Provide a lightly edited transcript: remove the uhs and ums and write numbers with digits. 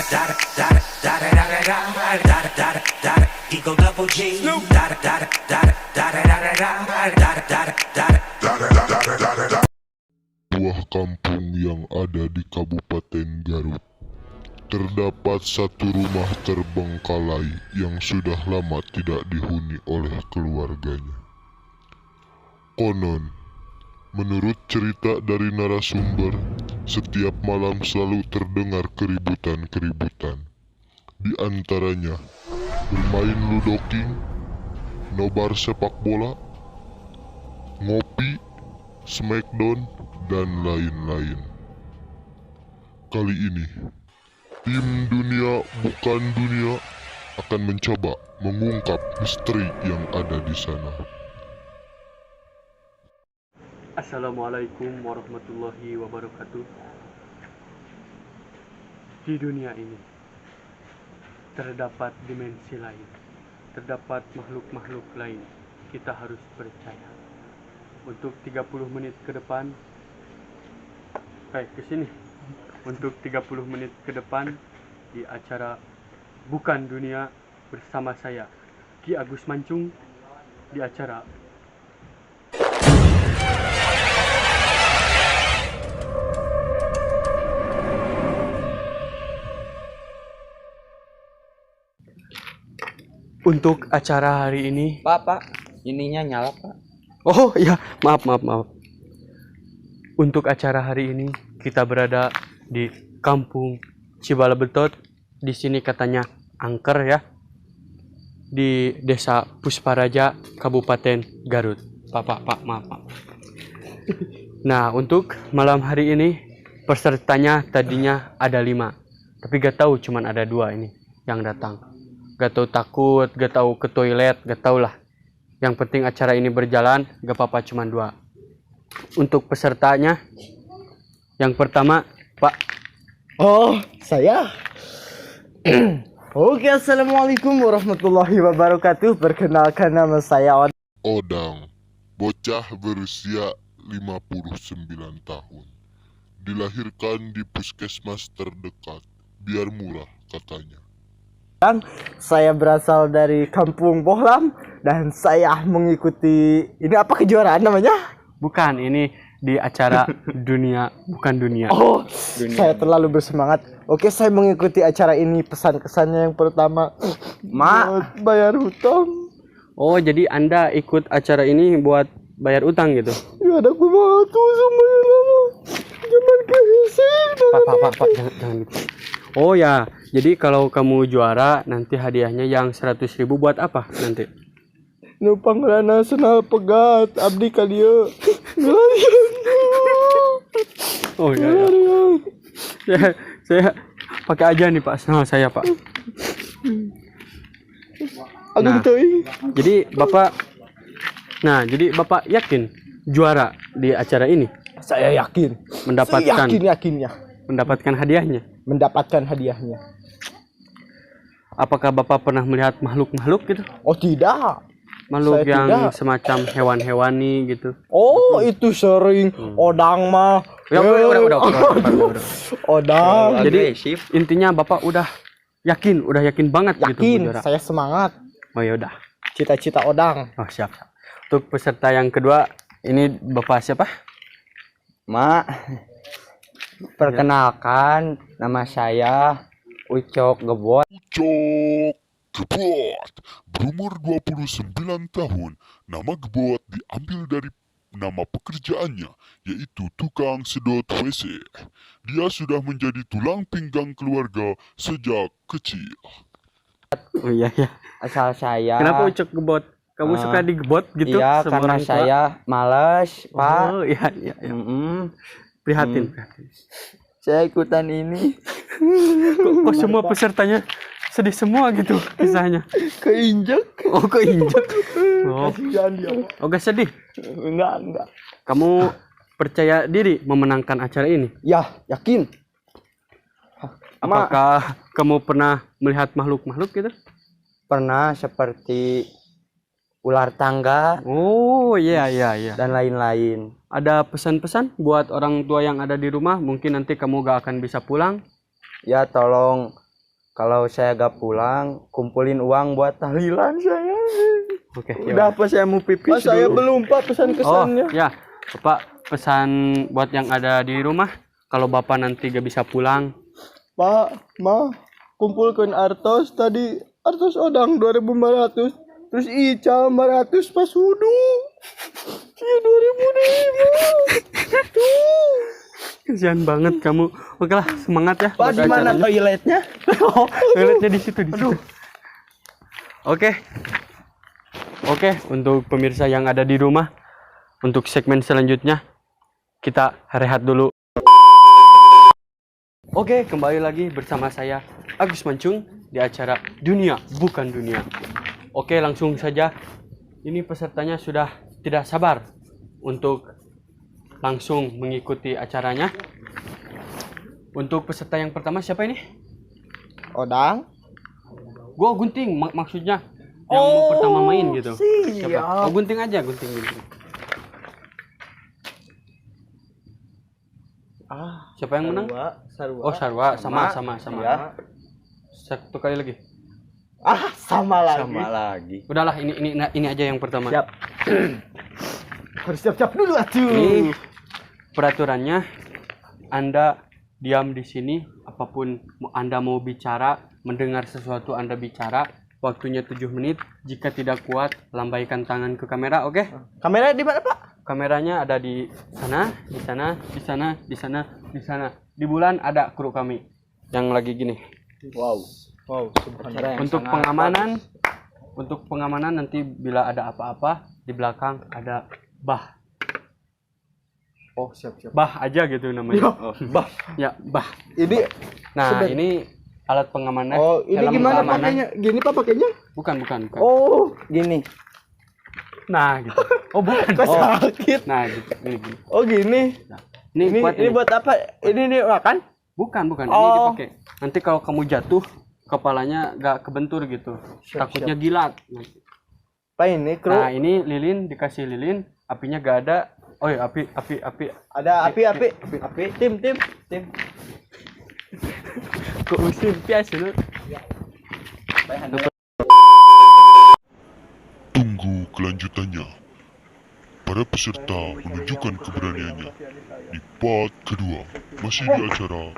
Buah kampung yang ada di Kabupaten Garut. Terdapat satu rumah terbengkalai yang sudah lama tidak dihuni oleh keluarganya. Konon, menurut cerita dari narasumber, setiap malam selalu terdengar keributan-keributan. Di antaranya, bermain ludoking, nobar sepak bola, ngopi, smackdown, dan lain-lain. Kali ini, tim Dunia Bukan Dunia akan mencoba mengungkap misteri yang ada di sana. Assalamualaikum warahmatullahi wabarakatuh. Di dunia ini terdapat dimensi lain, terdapat makhluk-makhluk lain. Kita harus percaya. Untuk 30 menit ke depan, Untuk 30 menit ke depan di acara Bukan Dunia bersama saya, Ki Agus Mancung, di acara Untuk acara hari ini, Pak, ininya nyala, Pak. oh iya, maaf. Untuk acara hari ini kita berada di Kampung Cibalebetot. Di sini katanya angker ya. Di Desa Pusparaja, Kabupaten Garut. Pak, maaf. Nah, untuk malam hari ini pesertanya tadinya ada 5. Tapi gak tahu cuman ada 2 ini yang datang. Gak tahu takut, gak tahu ke toilet, gak tahu lah. Yang penting acara ini berjalan, gak apa-apa cuman 2. Untuk pesertanya, yang pertama, Pak. Oh, saya. Oke, assalamualaikum warahmatullahi wabarakatuh. Perkenalkan, nama saya Odang, bocah berusia 59 tahun. Dilahirkan di puskesmas terdekat, biar murah katanya. Saya berasal dari Kampung Bohlam dan saya mengikuti ini apa kejuaraan namanya? Bukan, ini di acara Dunia Bukan Dunia. Oh, saya terlalu bersemangat. Oke, saya mengikuti acara ini. Pesan-kesannya yang pertama, bayar hutang. Oh, jadi Anda ikut acara ini buat bayar utang gitu? Ya ada kumatu semuanya. Jangan kehisir. Pak, jangan gitu. Oh ya, jadi kalau kamu juara nanti hadiahnya yang 100.000 buat apa nanti? Numpang nasional pegat abdi ka dieu. Oh ya. Saya pakai aja nih Pak, sama saya Pak. Nah, jadi Bapak yakin juara di acara ini? Saya yakin. Mendapatkan hadiahnya. Apakah Bapak pernah melihat makhluk-makhluk gitu? Oh tidak. Makhluk Saya yang tidak. semacam hewan-hewani gitu. Oh itu sering. Odang mah. Ya, udah. Odang. Jadi intinya Bapak udah yakin banget gitu Yakin. juara. Saya semangat. Oh ya udah. Cita-cita Odang. Oh siap. Untuk peserta yang kedua, ini Bapak siapa? Mak, perkenalkan nama saya Ucok Gebot. Ucok Gebot, berumur 29 tahun. Nama Gebot diambil dari nama pekerjaannya, yaitu tukang sedot WC. Dia sudah menjadi tulang pinggang keluarga sejak kecil. Oh iya. Asal saya. Kenapa Ucok Gebot? Kamu suka digebot gitu? Iya, sama karena orang tua? saya males, Pak. Oh iya. Prihatin. Saya ikutan ini. Kok semua pesertanya sedih semua gitu kisahnya? Keinjek. Oh keinjek. Kasihan dia. Oh gak sedih? Enggak. Kamu percaya diri memenangkan acara ini? Ya, yakin. Apakah kamu pernah melihat makhluk-makhluk gitu? Pernah seperti ular tangga Oh iya. dan lain-lain. Ada pesan-pesan buat orang tua yang ada di rumah? Mungkin nanti kamu gak akan bisa pulang. Ya tolong Kalau saya gak pulang, kumpulin uang buat tahlilan saya. Oke. Udah apa saya mau pipis Saya dulu. belum Pak pesan Oh kesannya. ya, Bapak pesan buat yang ada di rumah. Kalau Bapak nanti gak bisa pulang, Pak, Ma, kumpulkan Artos tadi. Artos Odang 2.500. Terus Ica 500 pas wudu. Ya 2.005. Tuh. kasihan banget kamu. Oke lah, semangat ya. Pak, di mana toiletnya? Oh, toiletnya di situ, di situ. Oke. Oke, untuk pemirsa yang ada di rumah, untuk segmen selanjutnya kita rehat dulu. Oke, kembali lagi bersama saya Agus Mancung di acara Dunia Bukan Dunia. Oke, langsung saja. Ini pesertanya sudah tidak sabar untuk langsung mengikuti acaranya. Untuk peserta yang pertama siapa ini? Odang. Gua Gunting maksudnya yang mau pertama main gitu. Siap. Siapa? Oh, Gunting aja, Gunting. Siapa yang menang? Sarwa. Oh, Sarwa, sama. Ya. Satu kali lagi. Sama lagi. Sama lagi. Udahlah, ini aja yang pertama. Siap. Harus siap-siap dulu atuh. Ini peraturannya, Anda diam di sini, apapun Anda mau bicara, mendengar sesuatu Anda bicara, waktunya 7 menit. Jika tidak kuat, lambaikan tangan ke kamera, oke? Kamera di mana, Pak? Kameranya ada di sana, di sana, di sana, di sana, di sana. Di bulan ada kru kami yang lagi gini. Wow, subhanallah. Untuk pengamanan nanti bila ada apa-apa di belakang ada bah. Oh, siap. Bah aja gitu namanya. Bah. Ya, bah. Ini Nah, ini alat pengamannya. Oh, ini Dalam gimana keamanan. pakainya? Gini Pak pakainya? Bukan. Oh, gini. Nah, gitu. Oh, bukan. Kok sakit? Nah, gitu. Gini. Oh, gini. Nah, ini Buat apa? Ini makan? Bukan. Ini Oh. dipakai. Nanti kalau kamu jatuh, kepalanya gak kebentur gitu. Takutnya gilat. Pak ini kru. Nah, ini lilin, dikasih lilin, apinya gak ada. Oh ya, api. Ada api. Tim. Kok usin pias lu? Tunggu kelanjutannya. Para peserta menunjukkan keberaniannya di part kedua, masih di acara